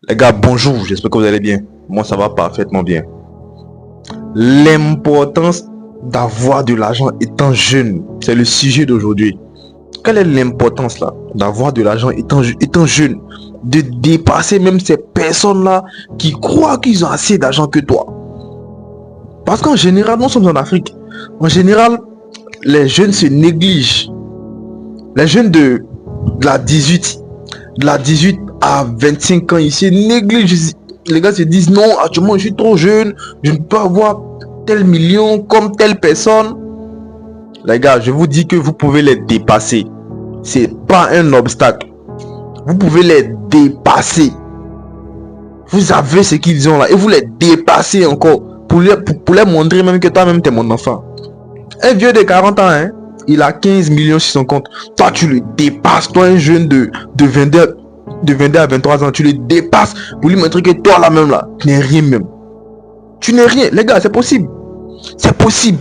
Les gars, bonjour, j'espère que vous allez bien. Moi, ça va parfaitement bien. L'importance d'avoir de l'argent étant jeune, c'est le sujet d'aujourd'hui. Quelle est l'importance là d'avoir de l'argent étant jeune, de dépasser même ces personnes-là qui croient qu'ils ont assez d'argent que toi? Parce qu'en général, nous sommes en Afrique. En général, les jeunes se négligent. Les jeunes de la 18 à 25 ans ici négligent. Les gars se disent non, actuellement je suis trop jeune, je ne peux avoir tel million comme telle personne. Les gars, je vous dis que vous pouvez les dépasser. C'est pas un obstacle. Vous pouvez les dépasser. Vous avez ce qu'ils ont là et vous les dépassez encore pour les montrer même que toi-même t'es mon enfant. Un vieux de 40 ans, hein, il a 15 millions sur son compte. Toi, tu le dépasses. Toi, un jeune de 22 à 23 ans, tu le dépasses pour lui montrer que toi, là même, là, tu n'es rien même. Tu n'es rien. Les gars, c'est possible. C'est possible.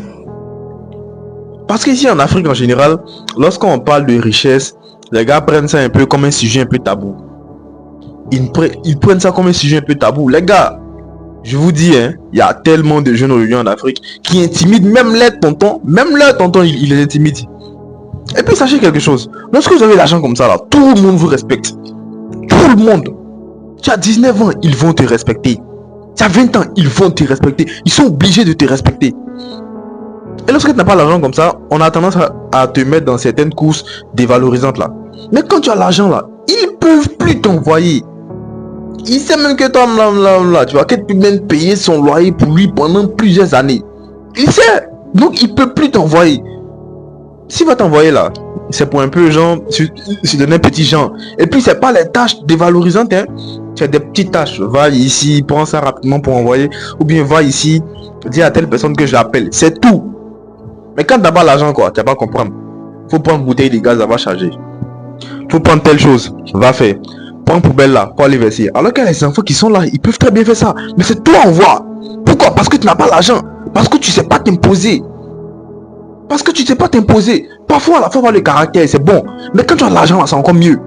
Parce qu'ici, en Afrique, en général, lorsqu'on parle de richesse, les gars prennent ça un peu comme un sujet un peu tabou. Ils prennent ça comme un sujet un peu tabou. Les gars, je vous dis, hein, il y a tellement de jeunes aujourd'hui en Afrique qui intimident même leurs tontons. Même leurs tontons, ils les intimident. Et puis, sachez quelque chose. Lorsque vous avez l'argent comme ça, là, tout le monde vous respecte. Tout le monde. Tu as 19 ans, ils vont te respecter. Tu as 20 ans, ils vont te respecter. Ils sont obligés de te respecter. Et lorsque tu n'as pas l'argent comme ça, on a tendance à te mettre dans certaines courses dévalorisantes là. Mais quand tu as l'argent là, ils ne peuvent plus t'envoyer. Il sait même que toi, là, tu vas peut-être même payer son loyer pour lui pendant plusieurs années. Il sait. Donc, il ne peut plus t'envoyer. S'il va t'envoyer là, c'est pour un peu genre, se donner un petit genre. Et puis, c'est pas les tâches dévalorisantes, hein. Tu as des petites tâches. Va ici, prends ça rapidement pour envoyer. Ou bien, va ici, dis à telle personne que j'appelle. C'est tout. Mais quand t'as pas l'argent, quoi, tu vas pas comprendre. Faut prendre bouteille de gaz, ça va charger. Faut prendre telle chose, va faire. Prends poubelle là, pour aller verser. Alors que les enfants qui sont là, ils peuvent très bien faire ça. Mais c'est toi on voit. Pourquoi? Parce que tu n'as pas l'argent. Parce que tu sais pas t'imposer. Parce que tu sais pas t'imposer. Parfois, la faut avoir le caractère, c'est bon. Mais quand tu as l'argent là, c'est encore mieux.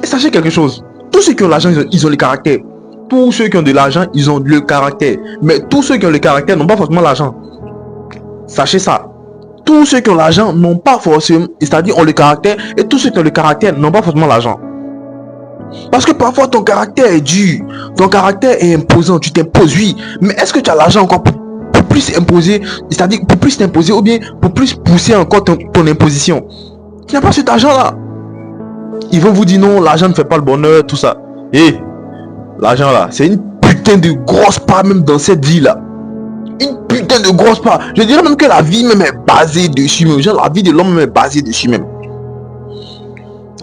Et sachez quelque chose. Tous ceux qui ont l'argent, ils ont le caractère. Tous ceux qui ont de l'argent, ils ont le caractère. Mais tous ceux qui ont le caractère n'ont pas forcément l'argent. Sachez ça. Tous ceux qui ont l'argent n'ont pas forcément, c'est-à-dire ont le caractère, et tous ceux qui ont le caractère n'ont pas forcément l'argent. Parce que parfois ton caractère est dur, ton caractère est imposant, tu t'imposes, oui. Mais est-ce que tu as l'argent encore pour plus imposer, c'est-à-dire pour plus t'imposer ou bien pour plus pousser encore ton imposition? Tu n'as pas cet argent-là. Ils vont vous dire non, l'argent ne fait pas le bonheur, tout ça. Et l'argent là, c'est une putain de grosse part même dans cette vie-là. Une putain de grosse part. Je dirais même que la vie même est basée dessus même. Genre la vie de l'homme même est basée dessus même.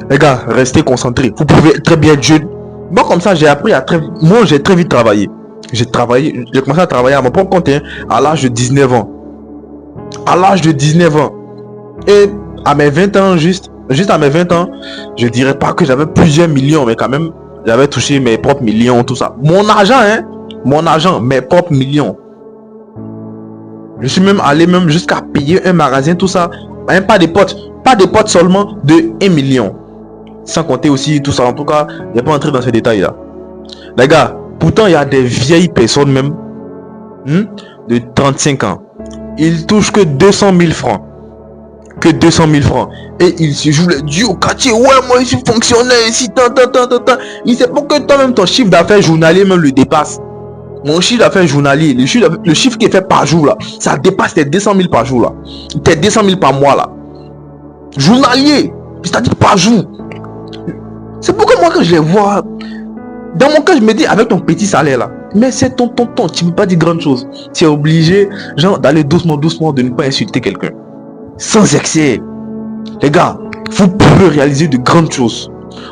Les gars, restez concentrés. Vous pouvez très bien être jeune. Moi comme ça j'ai appris à moi j'ai très vite travaillé. J'ai commencé à travailler à mon propre compte, hein, à l'âge de 19 ans. À l'âge de 19 ans. Et à mes 20 ans, juste à mes 20 ans, je dirais pas que j'avais plusieurs millions, mais quand même, j'avais touché mes propres millions, tout ça. Mon argent, hein. Mon argent, mes propres millions. Je suis même allé jusqu'à payer un magasin, tout ça. Même pas des potes seulement de 1 million. Sans compter aussi tout ça. En tout cas, je vais pas entrer dans ces détails là. Les gars, pourtant il y a des vieilles personnes même de 35 ans. Ils touchent que 200 000 francs. Que 200 000 francs. Et ils se jouent les dieux au quartier. Ouais, moi je suis fonctionnaire ici. Il sait pas que toi-même ton chiffre d'affaires journalier même le dépasse. Mon chiffre d'affaires journalier, le chiffre qui est fait par jour là, ça dépasse tes 200 000 par jour là. Tes 200 000 par mois là. Journalier, c'est-à-dire par jour. C'est pourquoi moi quand je les vois, dans mon cas je me dis avec ton petit salaire là, mais c'est ton, tu ne peux pas dire grande chose. Tu es obligé genre d'aller doucement, de ne pas insulter quelqu'un. Sans excès. Les gars, vous pouvez réaliser de grandes choses.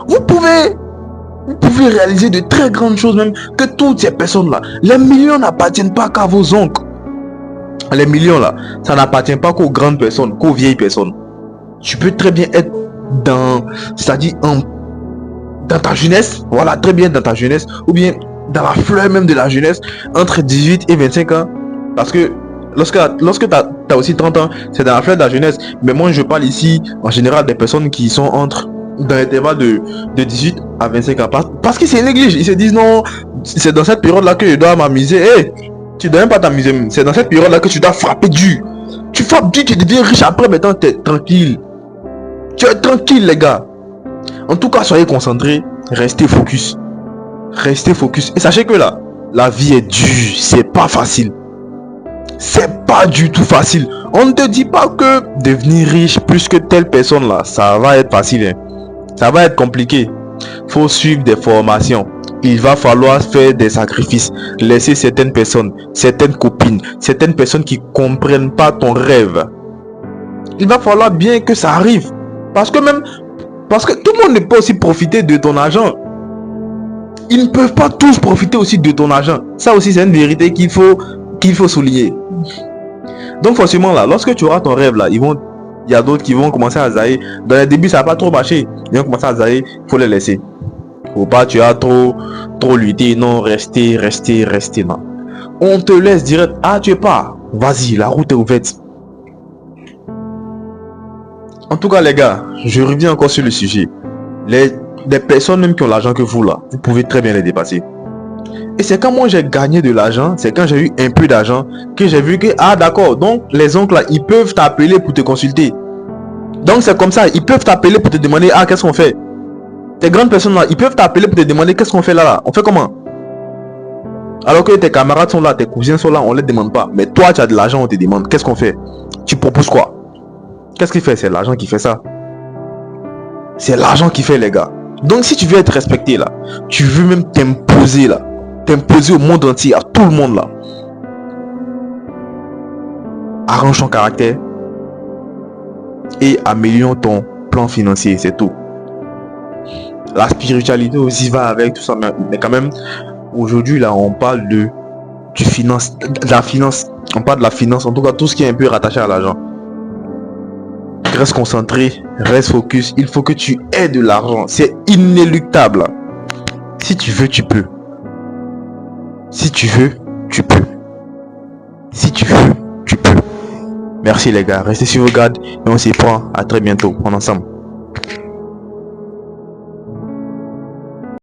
Vous pouvez réaliser de très grandes choses même que toutes ces personnes là. Les millions n'appartiennent pas qu'à vos oncles. Les millions là, ça n'appartient pas qu'aux grandes personnes, qu'aux vieilles personnes. Tu peux très bien être c'est-à-dire dans ta jeunesse, voilà, très bien dans ta jeunesse, ou bien dans la fleur même de la jeunesse, entre 18 et 25 ans. Parce que lorsque tu as aussi 30 ans, c'est dans la fleur de la jeunesse. Mais moi je parle ici en général des personnes qui sont entre dans l'intervalle de 18 à 25 ans. Parce qu'ils se négligent. Ils se disent non, c'est dans cette période-là que je dois m'amuser. Hey, tu dois même pas t'amuser. C'est dans cette période-là que tu dois frapper dur. Tu frappes dur, tu deviens riche. Après, maintenant, tu es tranquille. Tu es tranquille, les gars. En tout cas, soyez concentrés. Restez focus. Restez focus. Et sachez que là, la vie est dure. C'est pas facile. C'est pas du tout facile. On ne te dit pas que devenir riche plus que telle personne là, ça va être facile. Hein. Ça va être compliqué. Faut suivre des formations. Il va falloir faire des sacrifices. Laisser certaines personnes, certaines copines, certaines personnes qui comprennent pas ton rêve. Il va falloir bien que ça arrive. Parce que tout le monde ne peut aussi profiter de ton argent. Ils ne peuvent pas tous profiter aussi de ton argent. Ça aussi, c'est une vérité qu'il faut souligner. Donc forcément là, lorsque tu auras ton rêve là, il y a d'autres qui vont commencer à zaïr. Dans les débuts, ça va pas trop marcher. Ils vont commencer à zaïr, il faut les laisser. Faut pas, tu as trop lutté. Non, restez, non. On te laisse direct. Ah, tu es pas. Vas-y, la route est ouverte. En tout cas, les gars, je reviens encore sur le sujet. Les personnes même qui ont l'argent que vous là, vous pouvez très bien les dépasser. Et c'est quand moi j'ai gagné de l'argent, c'est quand j'ai eu un peu d'argent que j'ai vu que, ah d'accord, donc les oncles là, ils peuvent t'appeler pour te consulter. Donc c'est comme ça, ils peuvent t'appeler pour te demander, ah qu'est-ce qu'on fait? Tes grandes personnes là, ils peuvent t'appeler pour te demander qu'est-ce qu'on fait là, on fait comment? Alors que tes camarades sont là, tes cousins sont là, on les demande pas. Mais toi tu as de l'argent, on te demande, qu'est-ce qu'on fait? Tu proposes quoi? Qu'est-ce qu'il fait? C'est l'argent qui fait ça. C'est l'argent qui fait, les gars. Donc si tu veux être respecté là, tu veux même t'imposer là, t'imposer au monde entier, à tout le monde là, arrange ton caractère et améliore ton plan financier, c'est tout. La spiritualité aussi va avec tout ça, mais quand même, aujourd'hui là, on parle de la finance, on parle de la finance, en tout cas tout ce qui est un peu rattaché à l'argent. Reste concentré, reste focus, il faut que tu aies de l'argent, c'est inéluctable. Si tu veux, tu peux. Si tu veux, tu peux. Si tu veux, tu peux. Merci les gars, restez sur vos gardes et on s'y prend. À très bientôt. On est ensemble.